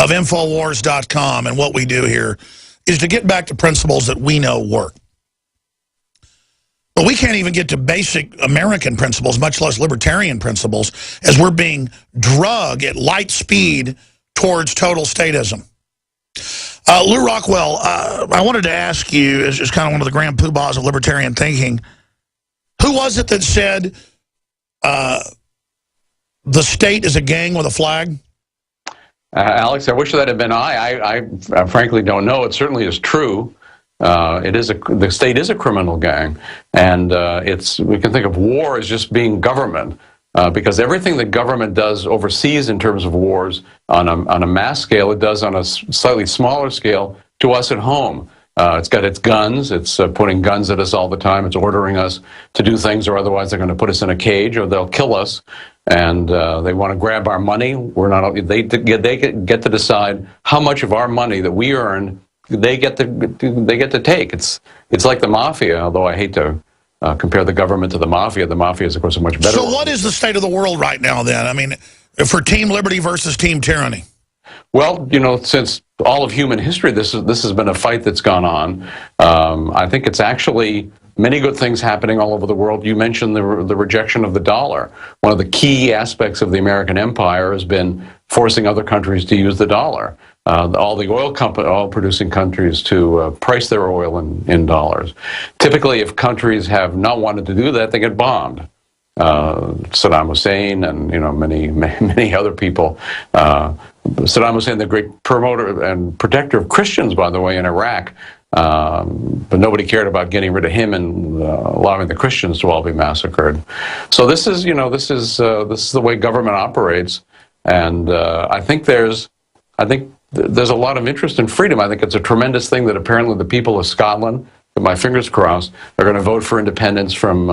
of Infowars.com, and what we do here is to get back to principles that we know work. But we can't even get to basic American principles, much less libertarian principles, as we're being drugged at light speed towards total statism. Lew Rockwell, I wanted to ask you, as kind of one of the grand poobahs of libertarian thinking, who was it that said the state is a gang with a flag? Alex, I wish that had been I frankly don't know. It certainly is true. The state is a criminal gang, and we can think of war as just being government, because everything that government does overseas in terms of wars on a mass scale, it does on a slightly smaller scale to us at home. It's got its guns. It's putting guns at us all the time. It's ordering us to do things, or otherwise they're going to put us in a cage, or they'll kill us. And they want to grab our money. We're not. They get to decide how much of our money that we earn they get to take. It's like the mafia. Although I hate to compare the government to the mafia. The mafia is, of course, a much better. So what is the state of the world right now, then? I mean, for Team Liberty versus Team Tyranny? Well, you know, since all of human history, this has been a fight that's gone on. I think it's actually many good things happening all over the world. You mentioned the rejection of the dollar. One of the key aspects of the American empire has been forcing other countries to use the dollar. All the oil-producing countries to price their oil in dollars. Typically, if countries have not wanted to do that, they get bombed. Saddam Hussein and many other people. Saddam Hussein, the great promoter and protector of Christians, by the way, in Iraq. But nobody cared about getting rid of him and allowing the Christians to all be massacred. So this is the way government operates, and I think there's a lot of interest in freedom. I think it's a tremendous thing that apparently the people of Scotland, with my fingers crossed, are going to vote for independence from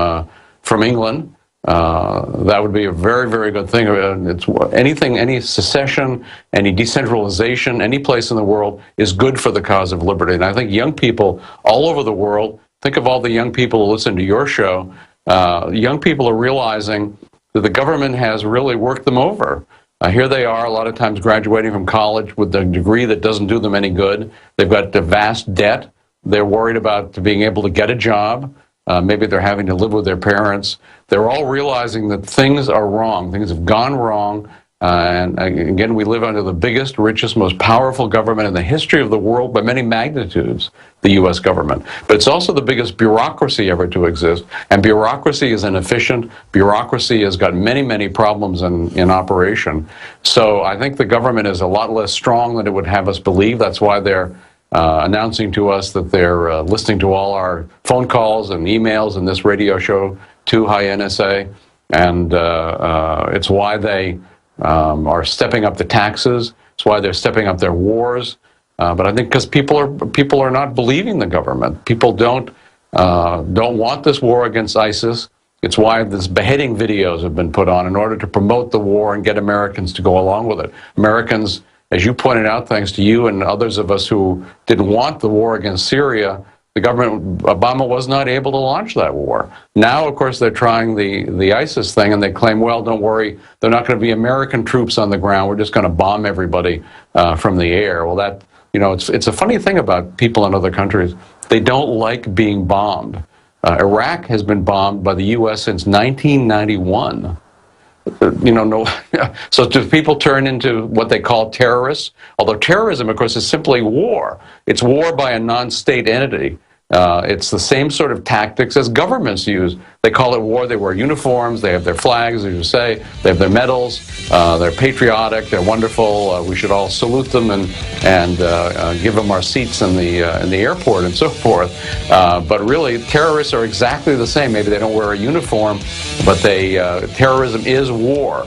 England. That would be a very, very good thing. It's any secession, any decentralization, any place in the world is good for the cause of liberty. And I think young people all over the world, think of all the young people who listen to your show, young people are realizing that the government has really worked them over. Here they are, a lot of times graduating from college with a degree that doesn't do them any good. They've got a vast debt. They're worried about being able to get a job. Maybe they're having to live with their parents. They're all realizing that things are wrong. Things have gone wrong. And again, we live under the biggest, richest, most powerful government in the history of the world by many magnitudes, the U.S. government. But it's also the biggest bureaucracy ever to exist. And bureaucracy is inefficient. Bureaucracy has got many, many problems in operation. So I think the government is a lot less strong than it would have us believe. That's why they're announcing to us that they're listening to all our phone calls and emails and this radio show to high NSA. And it's why they are stepping up the taxes. It's why they're stepping up their wars. But I think because people are not believing the government. People don't want this war against ISIS. It's why these beheading videos have been put on in order to promote the war and get Americans to go along with it. Americans, as you pointed out, thanks to you and others of us who didn't want the war against Syria, Obama was not able to launch that war. Now, of course, they're trying the ISIS thing, and they claim, well, don't worry, they're not going to be American troops on the ground. We're just going to bomb everybody from the air. Well, it's a funny thing about people in other countries. They don't like being bombed. Iraq has been bombed by the U.S. since 1991. So do people turn into what they call terrorists? Although terrorism, of course, is simply war. It's war by a non-state entity. It's the same sort of tactics as governments use. They call it war. They wear uniforms. They have their flags, as you say. They have their medals. They're patriotic. They're wonderful. We should all salute them and give them our seats in the airport and so forth. But really, terrorists are exactly the same. Maybe they don't wear a uniform, but terrorism is war.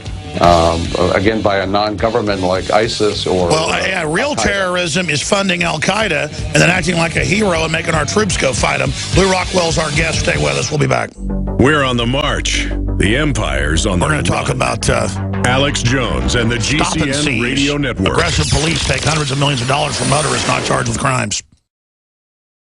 Again, by a non-government like ISIS or... Well, real terrorism is funding al-Qaeda and then acting like a hero and making our troops go fight them. Lew Rockwell's our guest. Stay with us. We'll be back. We're on the march. The empire's on the run. We're going to talk about... Alex Jones and the GCN Radio Network. Aggressive police take hundreds of millions of dollars from motorists not charged with crimes.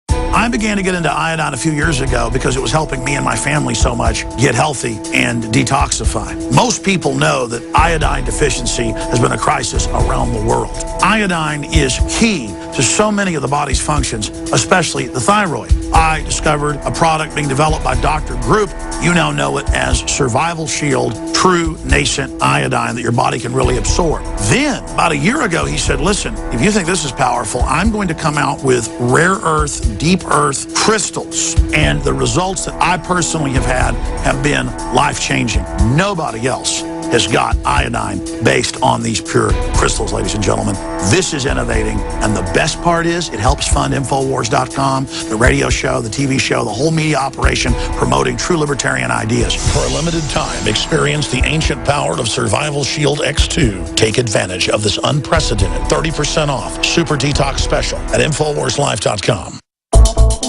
I began to get into iodine a few years ago because it was helping me and my family so much get healthy and detoxify. Most people know that iodine deficiency has been a crisis around the world. Iodine is key to so many of the body's functions, especially the thyroid. I discovered a product being developed by Dr. Group. You now know it as Survival Shield, true nascent iodine that your body can really absorb. Then, about a year ago, he said, listen, if you think this is powerful, I'm going to come out with rare earth, deep earth crystals. And the results that I personally have had have been life-changing. Nobody else has got iodine based on these pure crystals, ladies and gentlemen. This is innovating, and the best part is it helps fund Infowars.com, the radio show, the TV show, the whole media operation promoting true libertarian ideas. For a limited time, experience the ancient power of Survival Shield X2. Take advantage of this unprecedented 30% off Super Detox special at InfoWarsLife.com.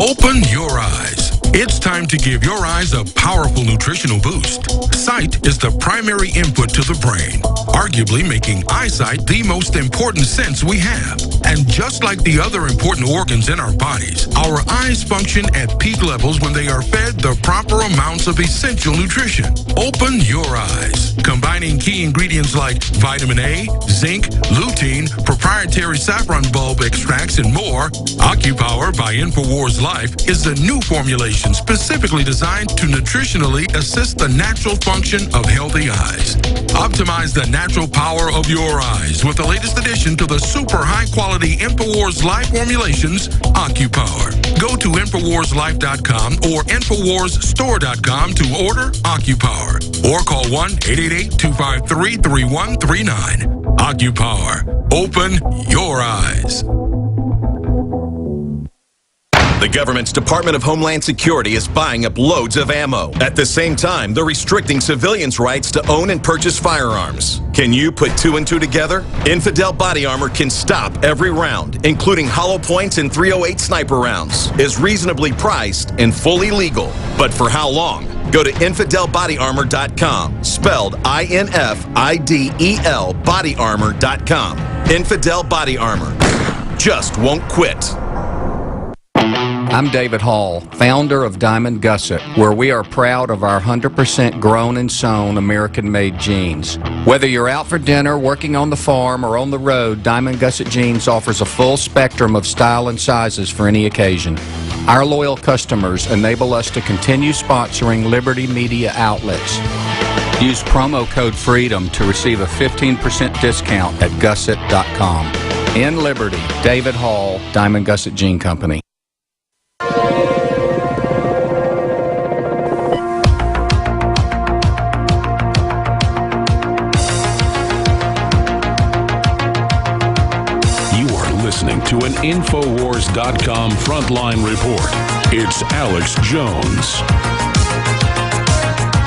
Open your eyes. It's time to give your eyes a powerful nutritional boost. Sight is the primary input to the brain, arguably making eyesight the most important sense we have. And just like the other important organs in our bodies, our eyes function at peak levels when they are fed the proper amounts of essential nutrition. Open your eyes. Combining key ingredients like vitamin A, zinc, lutein, proprietary saffron bulb extracts, and more, OcuPower by InfoWars Life is a new formulation specifically designed to nutritionally assist the natural function of healthy eyes. Optimize the natural power of your eyes with the latest addition to the super high-quality InfoWars Life formulations, OcuPower. Go to InfoWarsLife.com or InfoWarsStore.com to order OcuPower or call 1-888-253-3139. OcuPower. Open your eyes. The government's Department of Homeland Security is buying up loads of ammo. At the same time, they're restricting civilians' rights to own and purchase firearms. Can you put two and two together? Infidel Body Armor can stop every round, including hollow points and .308 sniper rounds, is reasonably priced and fully legal. But for how long? Go to InfidelBodyArmor.com, spelled INFIDEL bodyarmor.com. Infidel Body Armor. Just won't quit. I'm David Hall, founder of Diamond Gusset, where we are proud of our 100% grown and sewn American-made jeans. Whether you're out for dinner, working on the farm, or on the road, Diamond Gusset Jeans offers a full spectrum of style and sizes for any occasion. Our loyal customers enable us to continue sponsoring Liberty Media outlets. Use promo code FREEDOM to receive a 15% discount at Gusset.com. In Liberty, David Hall, Diamond Gusset Jean Company. Listening to an Infowars.com frontline report. It's Alex Jones.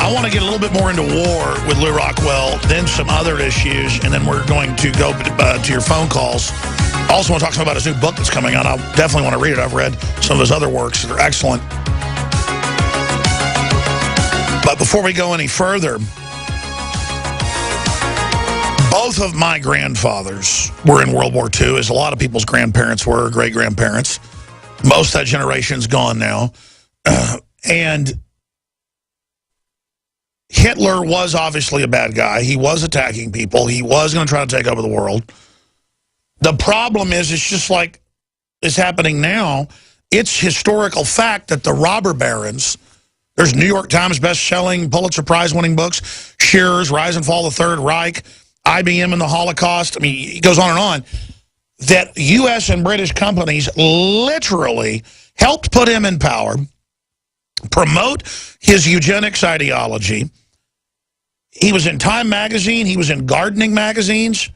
I want to get a little bit more into war with Lew Rockwell, then some other issues, and then we're going to go to your phone calls. I also want to talk to him about his new book that's coming out. I definitely want to read it. I've read some of his other works that are excellent. But before we go any further, both of my grandfathers were in World War II, as a lot of people's grandparents were, great-grandparents. Most of that generation's gone now. And Hitler was obviously a bad guy. He was attacking people. He was going to try to take over the world. The problem is, it's just like is happening now. It's historical fact that the robber barons, there's New York Times best-selling, Pulitzer Prize-winning books, Shearer's Rise and Fall of the Third Reich, IBM and the Holocaust, I mean, it goes on and on, that U.S. and British companies literally helped put him in power, promote his eugenics ideology. He was in Time magazine. He was in gardening magazines.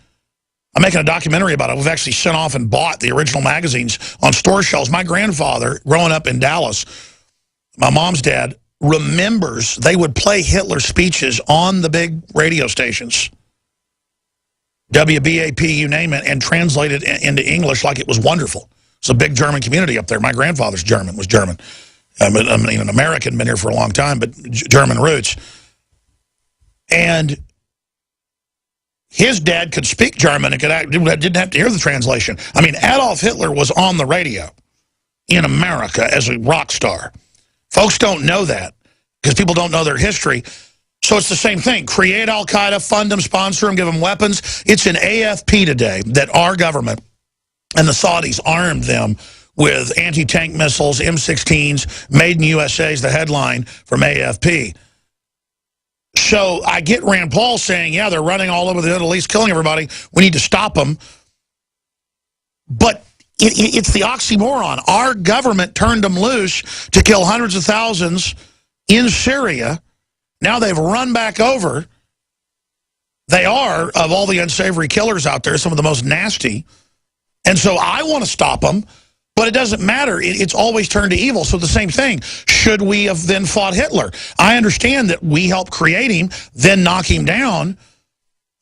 I'm making a documentary about it. We've actually sent off and bought the original magazines on store shelves. My grandfather, growing up in Dallas, my mom's dad, remembers they would play Hitler speeches on the big radio stations. WBAP, you name it, and translate it into English like it was wonderful. It's a big German community up there. My grandfather's German, was German. I mean, an American, been here for a long time, but German roots. And his dad could speak German and didn't have to hear the translation. I mean, Adolf Hitler was on the radio in America as a rock star. Folks don't know that because people don't know their history. So it's the same thing. Create al-Qaeda, fund them, sponsor them, give them weapons. It's an AFP today that our government and the Saudis armed them with anti-tank missiles, M16s, made in USA is the headline from AFP. So I get Rand Paul saying, yeah, they're running all over the Middle East, killing everybody. We need to stop them. But it's the oxymoron. Our government turned them loose to kill hundreds of thousands in Syria. Now they've run back over. They are, of all the unsavory killers out there, some of the most nasty. And so I want to stop them, but it doesn't matter. It's always turned to evil. So the same thing. Should we have then fought Hitler? I understand that we helped create him, then knock him down.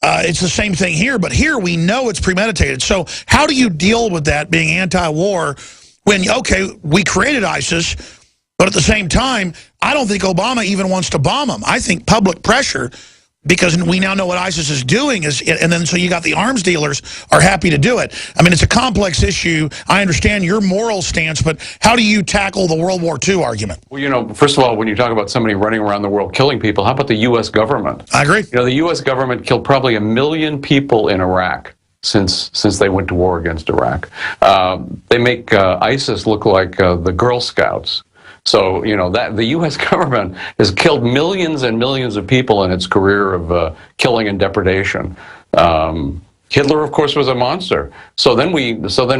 It's the same thing here, but here we know it's premeditated. So how do you deal with that being anti-war when, okay, we created ISIS, but at the same time, I don't think Obama even wants to bomb them. I think public pressure, because we now know what ISIS is doing, and then so you got the arms dealers are happy to do it. I mean, it's a complex issue. I understand your moral stance, but how do you tackle the World War II argument? Well, you know, first of all, when you talk about somebody running around the world killing people, how about the U.S. government? I agree. You know, the U.S. government killed probably 1 million people in Iraq since they went to war against Iraq. They make ISIS look like the Girl Scouts. So, you know, that the U.S. government has killed millions and millions of people in its career of killing and depredation. Hitler, of course, was a monster. So then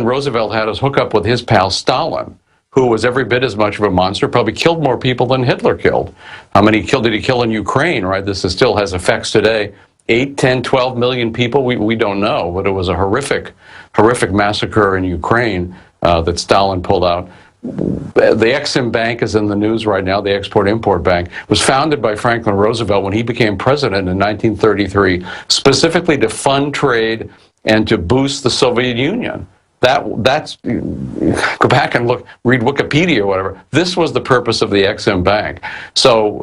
Roosevelt had us hook up with his pal Stalin, who was every bit as much of a monster, probably killed more people than Hitler killed. How many did he kill in Ukraine, right? This still has effects today. 8, 10, 12 million people, we don't know, but it was a horrific massacre in Ukraine that Stalin pulled out. The Exim Bank is in the news right now, the Export-Import Bank, was founded by Franklin Roosevelt when he became president in 1933, specifically to fund trade and to boost the Soviet Union. That's go back and read Wikipedia or whatever. This was the purpose of the Exim Bank. So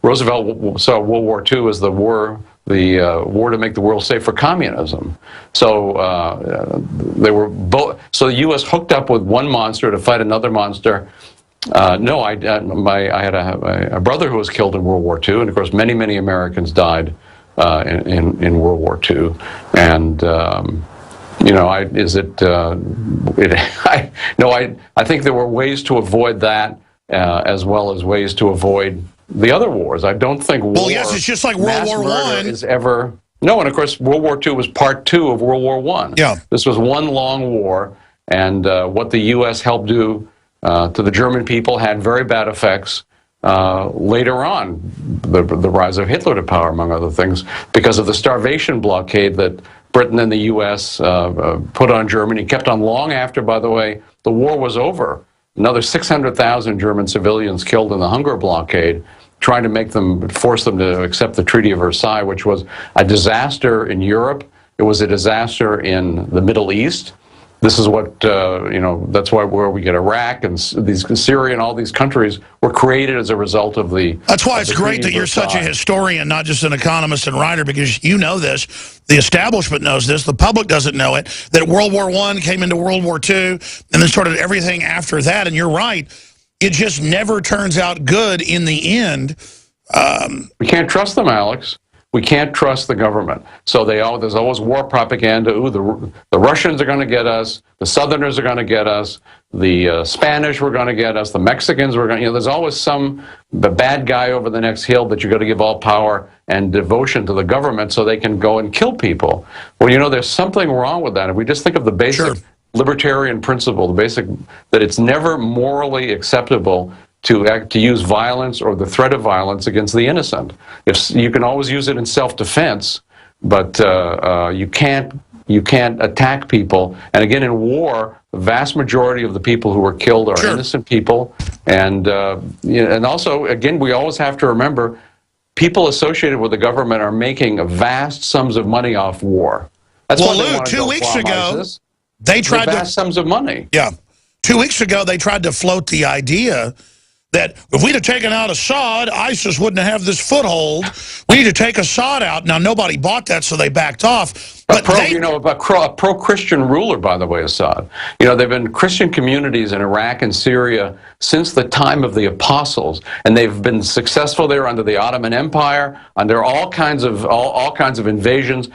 Roosevelt saw World War II as the war to make the world safe for communism. So they were both. So the U.S. hooked up with one monster to fight another monster. I had a brother who was killed in World War II, and of course many Americans died in World War II. And you know, I think there were ways to avoid that as well as ways to avoid the other wars. I don't think war. Well, yes, it's just like World War I is ever. No, and of course, World War II was part 2 of World War I. Yeah, this was one long war, and what the U.S. helped do to the German people had very bad effects later on. The rise of Hitler to power, among other things, because of the starvation blockade that Britain and the U.S. Put on Germany, kept on long after, by the way, the war was over. Another 600,000 German civilians killed in the hunger blockade, trying to force them to accept the Treaty of Versailles, which was a disaster in Europe. It was a disaster in the Middle East. This is what, that's where we get Iraq and Syria and all these countries were created as a result of the. That's why it's great that you're such a historian, not just an economist and writer, because you know this. The establishment knows this. The public doesn't know it. That World War I came into World War II and then started everything after that. And you're right. It just never turns out good in the end. We can't trust them, Alex. We can't trust the government. So there's always war propaganda. Ooh, the Russians are going to get us. The Southerners are going to get us. The Spanish were going to get us. The Mexicans were going to, there's always the bad guy over the next hill that you're going to give all power and devotion to the government so they can go and kill people. Well, there's something wrong with that. If we just think of the basic libertarian principle, that it's never morally acceptable to use violence or the threat of violence against the innocent. If you can always use it in self-defense, but you can't attack people. And again, in war, the vast majority of the people who are killed are innocent people. And also, again, we always have to remember, people associated with the government are making vast sums of money off war. That's why Lew, 2 weeks ago, they tried vast sums of money. Yeah. 2 weeks ago, they tried to float the idea that if we'd have taken out Assad, ISIS wouldn't have this foothold. We need to take Assad out. Now, nobody bought that, so they backed off. But a pro-Christian ruler, by the way, Assad. You know, there have been Christian communities in Iraq and Syria since the time of the apostles, and they've been successful there under the Ottoman Empire, under all kinds of invasions.